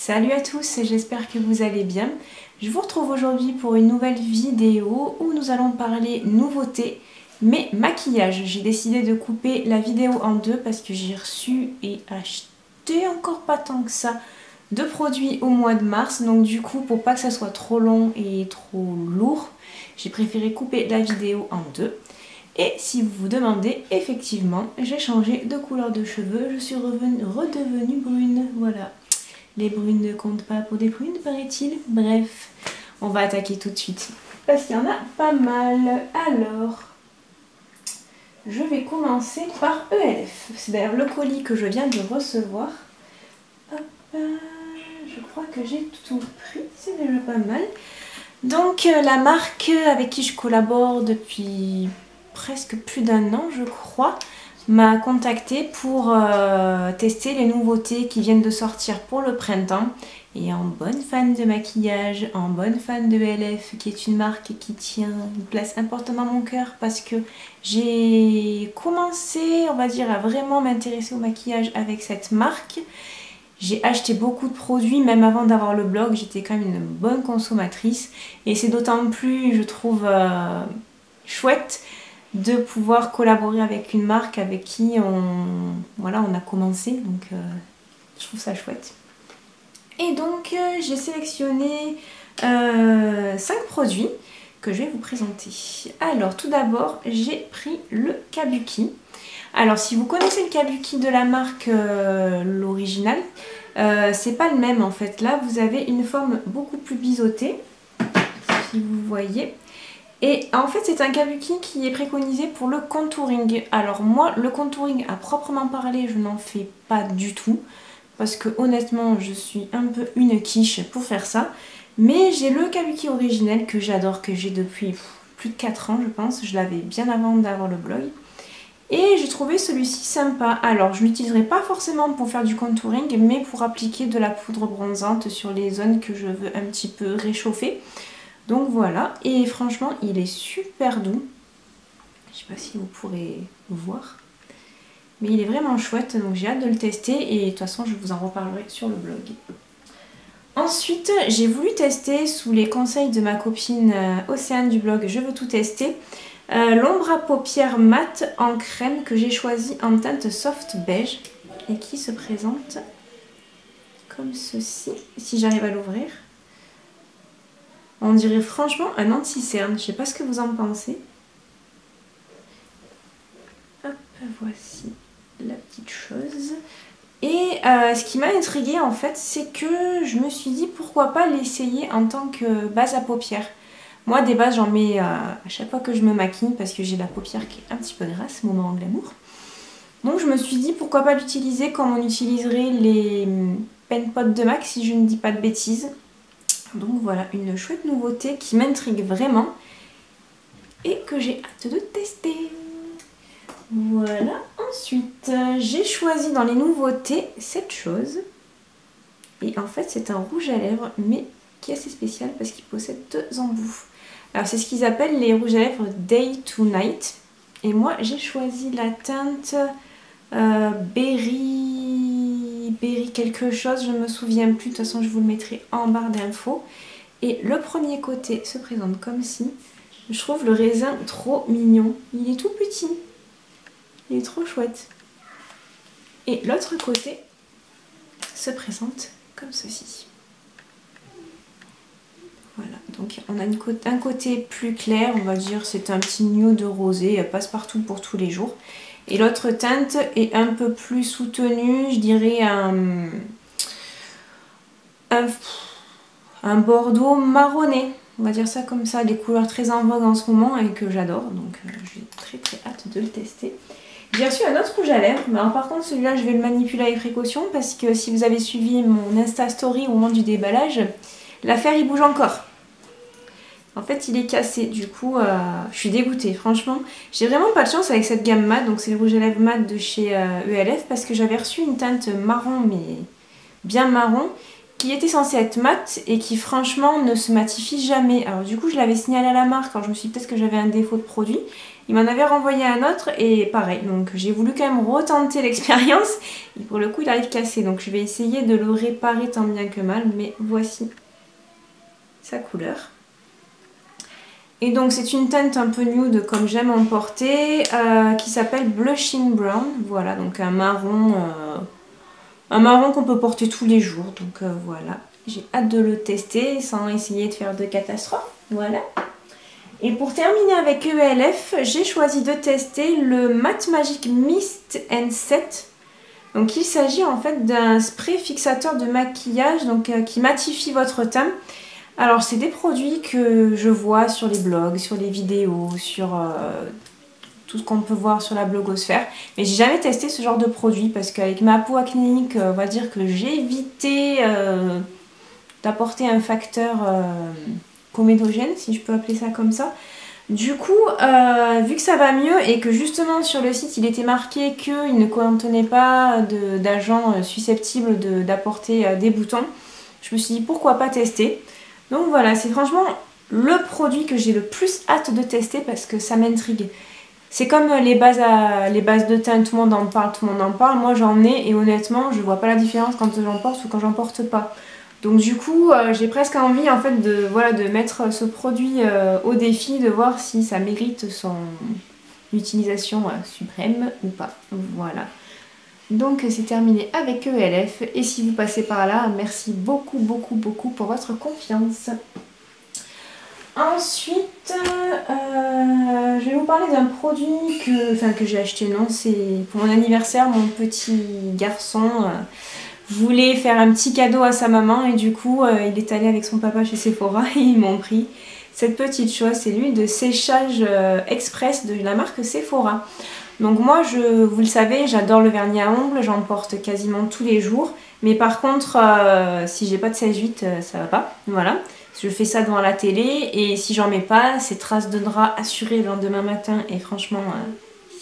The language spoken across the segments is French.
Salut à tous, j'espère que vous allez bien. Je vous retrouve aujourd'hui pour une nouvelle vidéo où nous allons parler nouveautés, mais maquillage. J'ai décidé de couper la vidéo en deux parce que j'ai reçu et acheté encore pas tant que ça de produits au mois de mars. Donc du coup, pour pas que ça soit trop long et trop lourd, j'ai préféré couper la vidéo en deux. Et si vous vous demandez, effectivement, j'ai changé de couleur de cheveux. Je suis redevenue brune, voilà. Les brunes ne comptent pas pour des prunes, paraît-il. Bref, on va attaquer tout de suite. Parce qu'il y en a pas mal. Alors, je vais commencer par ELF. C'est d'ailleurs le colis que je viens de recevoir. Hop, je crois que j'ai tout pris, c'est déjà pas mal. Donc, la marque avec qui je collabore depuis presque plus d'un an, je crois, m'a contacté pour tester les nouveautés qui viennent de sortir pour le printemps. Et en bonne fan de maquillage, en bonne fan de ELF, qui est une marque qui tient une place importante dans mon cœur parce que j'ai commencé, on va dire, à vraiment m'intéresser au maquillage avec cette marque. J'ai acheté beaucoup de produits, même avant d'avoir le blog, j'étais quand même une bonne consommatrice. Et c'est d'autant plus, je trouve, chouette de pouvoir collaborer avec une marque avec qui on a commencé, donc je trouve ça chouette. Et donc j'ai sélectionné 5 produits que je vais vous présenter. Alors tout d'abord j'ai pris le Kabuki. Alors si vous connaissez le Kabuki de la marque l'original, c'est pas le même en fait. Là vous avez une forme beaucoup plus biseautée, si vous voyez. Et en fait c'est un Kabuki qui est préconisé pour le contouring. Alors moi le contouring à proprement parler je n'en fais pas du tout. Parce que honnêtement je suis un peu une quiche pour faire ça. Mais j'ai le Kabuki originel que j'adore, que j'ai depuis plus de 4 ans je pense. Je l'avais bien avant d'avoir le blog. Et j'ai trouvé celui-ci sympa. Alors je ne l'utiliserai pas forcément pour faire du contouring, mais pour appliquer de la poudre bronzante sur les zones que je veux un petit peu réchauffer. Donc voilà, et franchement il est super doux. Je sais pas si vous pourrez voir. Mais il est vraiment chouette, donc j'ai hâte de le tester et de toute façon je vous en reparlerai sur le blog. Ensuite j'ai voulu tester sous les conseils de ma copine Océane du blog Je veux tout tester. L'ombre à paupières mat en crème que j'ai choisi en teinte soft beige et qui se présente comme ceci, si j'arrive à l'ouvrir. On dirait franchement un anti-cerne, je sais pas ce que vous en pensez. Hop, voici la petite chose. Et ce qui m'a intriguée en fait, c'est que je me suis dit pourquoi pas l'essayer en tant que base à paupières. Moi des bases j'en mets à chaque fois que je me maquille parce que j'ai la paupière qui est un petit peu grasse, moment glamour. Donc je me suis dit pourquoi pas l'utiliser comme on utiliserait les pen pots de MAC si je ne dis pas de bêtises. Donc voilà, une chouette nouveauté qui m'intrigue vraiment et que j'ai hâte de tester. Voilà, ensuite j'ai choisi dans les nouveautés cette chose. Et en fait c'est un rouge à lèvres mais qui est assez spécial parce qu'il possède 2 embouts. Alors c'est ce qu'ils appellent les rouges à lèvres Day to Night. Et moi j'ai choisi la teinte Berry quelque chose, je ne me souviens plus, de toute façon je vous le mettrai en barre d'infos. Et le premier côté se présente comme ci. Je trouve le raisin trop mignon, il est tout petit, il est trop chouette. Et l'autre côté se présente comme ceci. Voilà, donc on a un côté plus clair, on va dire c'est un petit nude de rosé, passe-partout pour tous les jours. Et l'autre teinte est un peu plus soutenue, je dirais un bordeaux marronné. On va dire ça comme ça, des couleurs très en vogue en ce moment et que j'adore. Donc j'ai très hâte de le tester. J'ai reçu un autre rouge à lèvres, mais alors, par contre celui-là je vais le manipuler avec précaution parce que si vous avez suivi mon Insta Story au moment du déballage, l'affaire il bouge encore. En fait il est cassé, du coup je suis dégoûtée, franchement. J'ai vraiment pas de chance avec cette gamme mat, donc c'est le rouge à lèvres mat de chez ELF parce que j'avais reçu une teinte marron, mais bien marron, qui était censée être mat et qui franchement ne se matifie jamais. Alors du coup je l'avais signalé à la marque, alors je me suis dit peut-être que j'avais un défaut de produit. Il m'en avait renvoyé un autre et pareil, donc j'ai voulu quand même retenter l'expérience. Et pour le coup il arrive cassé, donc je vais essayer de le réparer tant bien que mal, mais voici sa couleur. Et donc c'est une teinte un peu nude comme j'aime en porter, qui s'appelle Blushing Brown. Voilà, donc un marron qu'on peut porter tous les jours. Donc voilà, j'ai hâte de le tester sans essayer de faire de catastrophe. Voilà. Et pour terminer avec ELF, j'ai choisi de tester le Matte Magic Mist and Set. Donc il s'agit en fait d'un spray fixateur de maquillage donc, qui matifie votre teint. Alors c'est des produits que je vois sur les blogs, sur les vidéos, sur tout ce qu'on peut voir sur la blogosphère. Mais j'ai jamais testé ce genre de produit parce qu'avec ma peau acnéique, on va dire que j'ai évité d'apporter un facteur comédogène, si je peux appeler ça comme ça. Du coup, vu que ça va mieux et que justement sur le site il était marqué qu'il ne contenait pas d'agents susceptibles d'apporter des boutons, je me suis dit pourquoi pas tester. Donc voilà, c'est franchement le produit que j'ai le plus hâte de tester parce que ça m'intrigue. C'est comme les bases de teint, tout le monde en parle, moi j'en ai et honnêtement je vois pas la différence quand j'en porte ou quand j'en porte pas. Donc du coup j'ai presque envie en fait de mettre ce produit au défi, de voir si ça mérite son utilisation suprême ou pas. Voilà. Donc c'est terminé avec ELF et si vous passez par là, merci beaucoup pour votre confiance. Ensuite, je vais vous parler d'un produit que j'ai acheté, non, c'est pour mon anniversaire, mon petit garçon voulait faire un petit cadeau à sa maman et du coup il est allé avec son papa chez Sephora et ils m'ont pris cette petite chose, c'est l'huile de séchage express de la marque Sephora. Donc moi, vous le savez, j'adore le vernis à ongles, j'en porte quasiment tous les jours. Mais par contre, si j'ai pas de sèche-vite, ça va pas. Voilà, je fais ça devant la télé et si j'en mets pas, c'est traces de drap assurées le lendemain matin et franchement,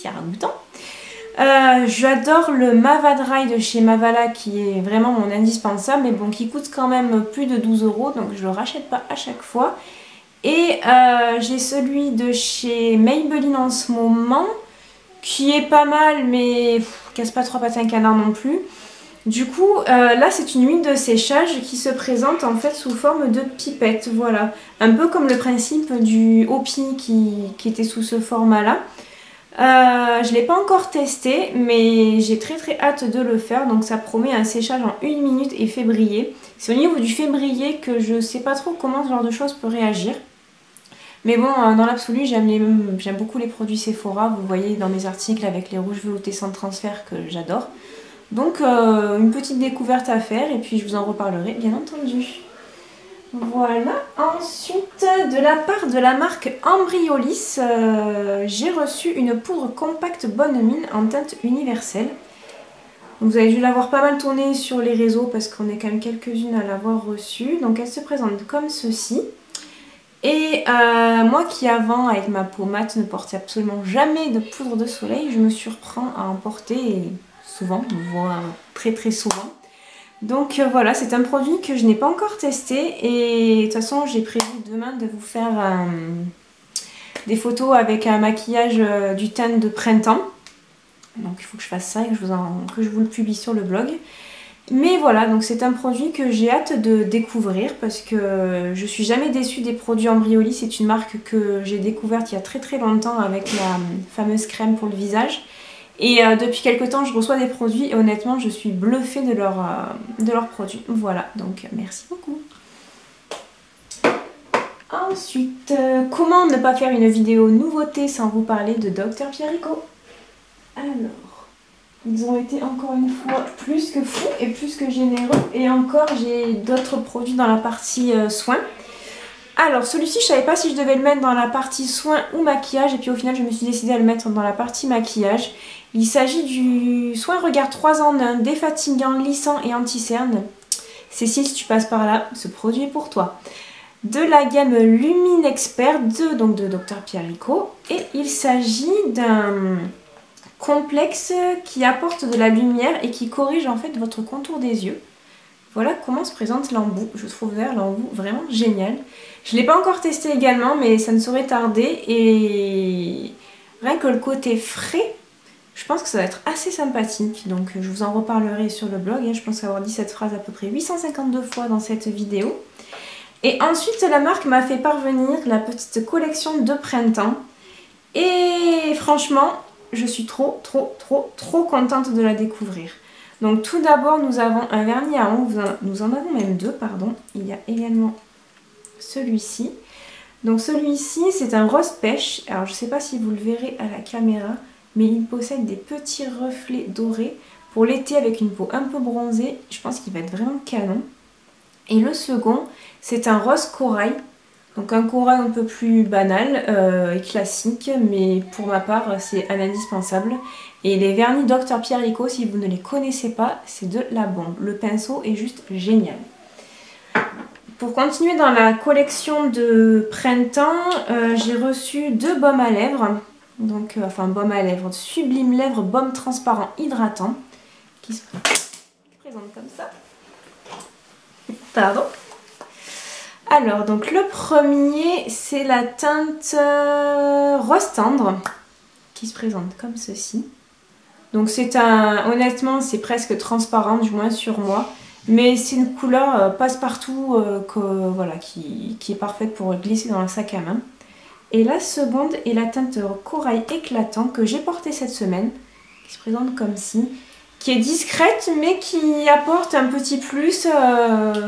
c'est ragoûtant. J'adore le Mava Dry de chez Mavala qui est vraiment mon indispensable mais bon, qui coûte quand même plus de 12 € donc je le rachète pas à chaque fois. Et j'ai celui de chez Maybelline en ce moment qui est pas mal mais casse pas trois pattes à un canard non plus. Du coup là c'est une huile de séchage qui se présente en fait sous forme de pipette, voilà. Un peu comme le principe du Hopi qui était sous ce format là. Je ne l'ai pas encore testé mais j'ai très hâte de le faire, donc ça promet un séchage en 1 minute et fait briller. C'est au niveau du fait briller que je sais pas trop comment ce genre de choses peut réagir. Mais bon, dans l'absolu, j'aime beaucoup les produits Sephora, vous voyez dans mes articles avec les rouges veloutés sans transfert que j'adore. Donc une petite découverte à faire et puis je vous en reparlerai bien entendu. Voilà, ensuite de la part de la marque Ambriolis, j'ai reçu une poudre compacte bonne mine en teinte universelle. Vous avez dû l'avoir pas mal tournée sur les réseaux parce qu'on est quand même quelques-unes à l'avoir reçue. Donc elle se présente comme ceci. Et moi qui avant avec ma peau mate ne portais absolument jamais de poudre de soleil, je me surprends à en porter souvent, voire très souvent. Donc voilà, c'est un produit que je n'ai pas encore testé et de toute façon j'ai prévu demain de vous faire des photos avec un maquillage du teint de printemps. Donc il faut que je fasse ça et que je vous le publie sur le blog. Mais voilà, donc c'est un produit que j'ai hâte de découvrir parce que je suis jamais déçue des produits Ambriolis. C'est une marque que j'ai découverte il y a très longtemps avec la fameuse crème pour le visage. Et depuis quelques temps, je reçois des produits et honnêtement, je suis bluffée de leurs produits. Voilà, donc merci beaucoup. Ensuite, comment ne pas faire une vidéo nouveauté sans vous parler de Dr Pierrico? Alors, ils ont été encore une fois plus que fous et plus que généreux. Et encore, j'ai d'autres produits dans la partie soins. Alors, celui-ci, je savais pas si je devais le mettre dans la partie soins ou maquillage. Et puis au final, je me suis décidée à le mettre dans la partie maquillage. Il s'agit du soin regard 3 en 1, défatigant, glissant et anti-cerne. Cécile, si tu passes par là, ce produit est pour toi. De la gamme Lumine Expert de Dr Pierrico. Et il s'agit d'un complexe qui apporte de la lumière et qui corrige en fait votre contour des yeux. Voilà comment se présente l'embout. Je trouve l'embout vraiment génial. Je ne l'ai pas encore testé également, mais ça ne saurait tarder. Et Rien que le côté frais, je pense que ça va être assez sympathique. Donc je vous en reparlerai sur le blog. Je pense avoir dit cette phrase à peu près 852 fois dans cette vidéo. Et ensuite, la marque m'a fait parvenir la petite collection de printemps. Et franchement, je suis trop contente de la découvrir. Donc tout d'abord, nous avons un vernis à ongles. Nous en avons même deux, pardon. Il y a également celui-ci. Donc celui-ci, c'est un rose pêche. Alors je ne sais pas si vous le verrez à la caméra, mais il possède des petits reflets dorés. Pour l'été, avec une peau un peu bronzée, je pense qu'il va être vraiment canon. Et le second, c'est un rose corail. Donc un corail un peu plus banal et classique, mais pour ma part, c'est un indispensable. Et les vernis Dr Pierrico, si vous ne les connaissez pas, c'est de la bombe. Le pinceau est juste génial. Pour continuer dans la collection de printemps, j'ai reçu deux baumes à lèvres. Donc, enfin, baume à lèvres, Sublime Lèvres Baume Transparent Hydratant. Qui se présente comme ça. Pardon. Alors, donc le premier, c'est la teinte rose tendre. Qui se présente comme ceci. Donc c'est honnêtement, c'est presque transparent, du moins sur moi. Mais c'est une couleur passe-partout voilà, qui est parfaite pour glisser dans le sac à main. Et la seconde est la teinte corail éclatant que j'ai portée cette semaine, qui se présente comme ci, qui est discrète mais qui apporte un petit plus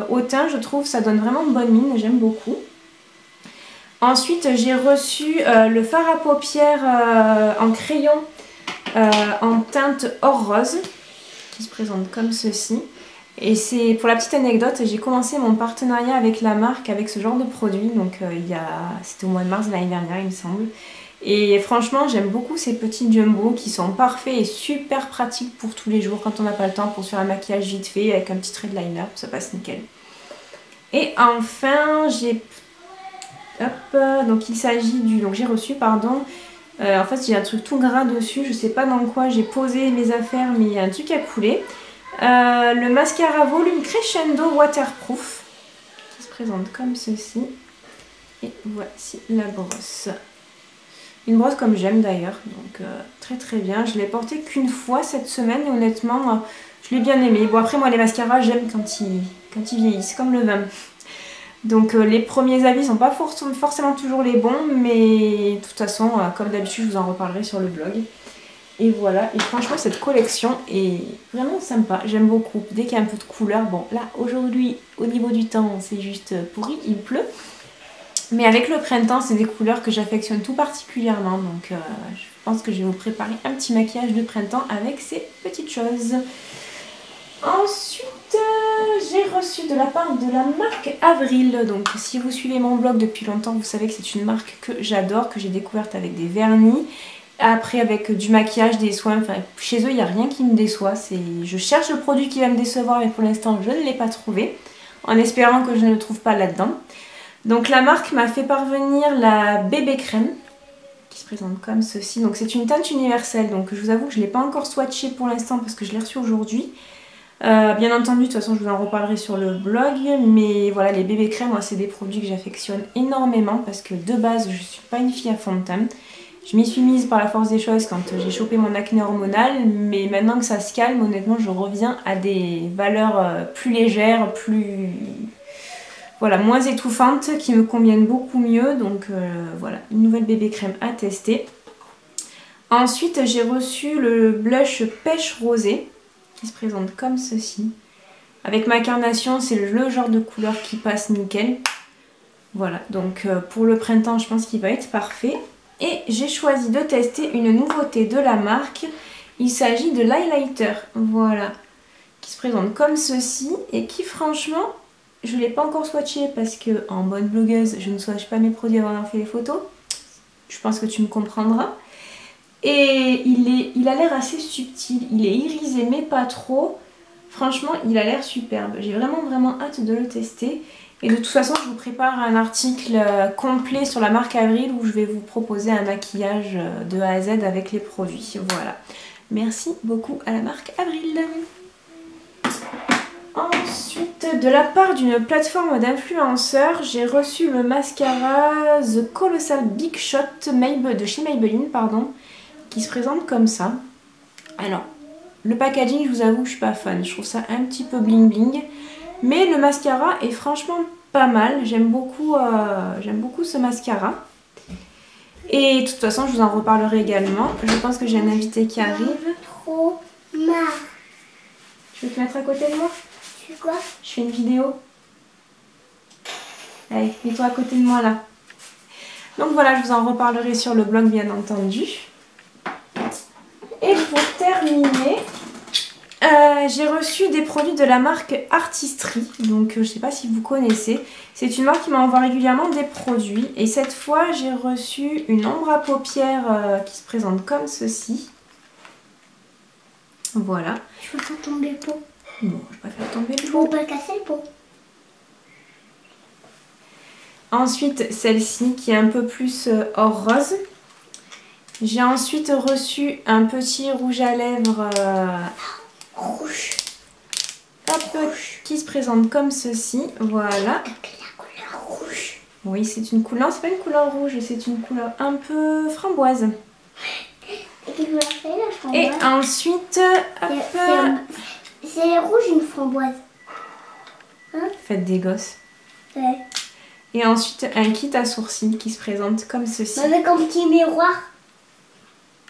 au teint, je trouve. Ça donne vraiment bonne mine, j'aime beaucoup. Ensuite, j'ai reçu le fard à paupières en crayon en teinte or rose, qui se présente comme ceci. Et c'est pour la petite anecdote, j'ai commencé mon partenariat avec la marque avec ce genre de produit, donc c'était au mois de mars de l'année dernière il me semble. Et franchement j'aime beaucoup ces petits jumbo qui sont parfaits et super pratiques pour tous les jours quand on n'a pas le temps pour se faire un maquillage vite fait avec un petit trait de liner, ça passe nickel. Et enfin j'ai... donc il s'agit du... donc j'ai reçu, pardon, en fait j'ai un truc tout gras dessus, je sais pas dans quoi j'ai posé mes affaires mais il y a un truc à couler. Le mascara volume crescendo waterproof qui se présente comme ceci. Et voici la brosse. Une brosse comme j'aime d'ailleurs, donc très bien. Je l'ai portée qu'une fois cette semaine et honnêtement je l'ai bien aimé. Bon après moi les mascaras j'aime quand ils vieillissent, comme le vin. Donc les premiers avis sont pas forcément toujours les bons, mais de toute façon comme d'habitude je vous en reparlerai sur le blog. Et voilà, et franchement cette collection est vraiment sympa, j'aime beaucoup. Dès qu'il y a un peu de couleur, bon là aujourd'hui au niveau du temps c'est juste pourri, il pleut. Mais avec le printemps c'est des couleurs que j'affectionne tout particulièrement. Donc je pense que je vais vous préparer un petit maquillage de printemps avec ces petites choses. Ensuite j'ai reçu de la part de la marque Avril. Donc si vous suivez mon blog depuis longtemps vous savez que c'est une marque que j'adore, que j'ai découverte avec des vernis. Après avec du maquillage, des soins, enfin chez eux il n'y a rien qui me déçoit. Je cherche le produit qui va me décevoir mais pour l'instant je ne l'ai pas trouvé. En espérant que je ne le trouve pas là-dedans. Donc la marque m'a fait parvenir la bébé crème. Qui se présente comme ceci. Donc c'est une teinte universelle. Donc je vous avoue que je ne l'ai pas encore swatché pour l'instant parce que je l'ai reçu aujourd'hui. Bien entendu, de toute façon je vous en reparlerai sur le blog. Mais voilà, les bébés crèmes, moi c'est des produits que j'affectionne énormément. Parce que de base je ne suis pas une fille à fond de teint. Je m'y suis mise par la force des choses quand j'ai chopé mon acné hormonal, mais maintenant que ça se calme, honnêtement, je reviens à des valeurs plus légères, voilà, moins étouffantes, qui me conviennent beaucoup mieux. Donc voilà, une nouvelle bébé crème à tester. Ensuite, j'ai reçu le blush pêche rosé, qui se présente comme ceci. Avec ma carnation, c'est le genre de couleur qui passe nickel. Voilà, donc pour le printemps, je pense qu'il va être parfait. Et j'ai choisi de tester une nouveauté de la marque. Il s'agit de l'highlighter, voilà, qui se présente comme ceci et qui franchement, je ne l'ai pas encore swatché parce que en bonne blogueuse, je ne swatche pas mes produits avant d'avoir fait les photos. Je pense que tu me comprendras. Et il a l'air assez subtil, il est irisé mais pas trop. Franchement, il a l'air superbe. J'ai vraiment hâte de le tester. Et de toute façon, je vous prépare un article complet sur la marque Avril où je vais vous proposer un maquillage de A à Z avec les produits. Voilà. Merci beaucoup à la marque Avril. Ensuite, de la part d'une plateforme d'influenceurs, j'ai reçu le mascara The Colossal Big Shot de chez Maybelline, pardon, qui se présente comme ça. Alors, le packaging, je vous avoue, je suis pas fan. Je trouve ça un petit peu bling bling. Mais le mascara est franchement pas mal. J'aime beaucoup ce mascara. Et de toute façon, je vous en reparlerai également. Je pense que j'ai un invité qui arrive. Trop marre. Tu veux te mettre à côté de moi? Tu fais quoi? Je fais une vidéo. Allez, mets-toi à côté de moi là. Donc voilà, je vous en reparlerai sur le blog bien entendu. Et pour terminer, j'ai reçu des produits de la marque Artistry. Donc je ne sais pas si vous connaissez. C'est une marque qui m'envoie régulièrement des produits. Et cette fois, j'ai reçu une ombre à paupières qui se présente comme ceci. Voilà. Je veux pas tomber le pot. Bon, je préfère tomber le Il pot. faut pas casser le pot. Ensuite, celle-ci qui est un peu plus or rose. J'ai ensuite reçu un petit rouge à lèvres Rouge. qui se présente comme ceci. Voilà. La couleur rouge. Oui, c'est une couleur, c'est pas une couleur rouge, c'est une couleur un peu framboise. Et qu'est-ce que vous avez fait la framboise? Et ensuite, c'est rouge une framboise. Hein? Faites des gosses. Ouais. Et ensuite, un kit à sourcils qui se présente comme ceci. Avec un petit miroir.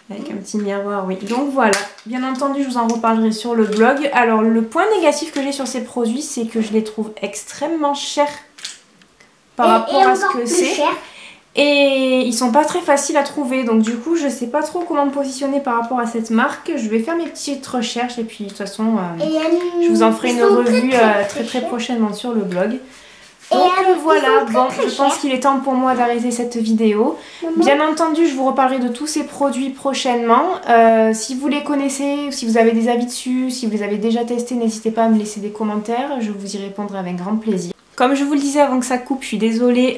Avec un petit miroir, oui. Donc voilà, bien entendu, je vous en reparlerai sur le blog. Alors, le point négatif que j'ai sur ces produits, c'est que je les trouve extrêmement chers par rapport à ce que c'est. Et ils sont pas très faciles à trouver. Donc du coup, je sais pas trop comment me positionner par rapport à cette marque. Je vais faire mes petites recherches et puis de toute façon, je vous en ferai une revue très prochainement sur le blog. Donc voilà, bon, je pense qu'il est temps pour moi d'arrêter cette vidéo. Bien entendu, je vous reparlerai de tous ces produits prochainement. Si vous les connaissez, si vous avez des avis dessus, si vous les avez déjà testés, n'hésitez pas à me laisser des commentaires. Je vous y répondrai avec grand plaisir. Comme je vous le disais avant que ça coupe, je suis désolée.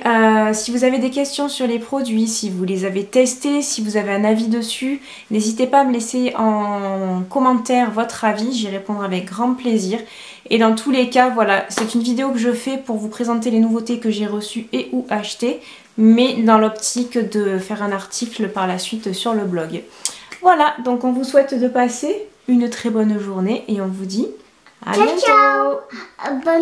Si vous avez des questions sur les produits, si vous les avez testés, si vous avez un avis dessus, n'hésitez pas à me laisser en commentaire votre avis. J'y répondrai avec grand plaisir. Et dans tous les cas, voilà, c'est une vidéo que je fais pour vous présenter les nouveautés que j'ai reçues et ou achetées, mais dans l'optique de faire un article par la suite sur le blog. Voilà, donc on vous souhaite de passer une très bonne journée et on vous dit à bientôt. Ciao, ciao.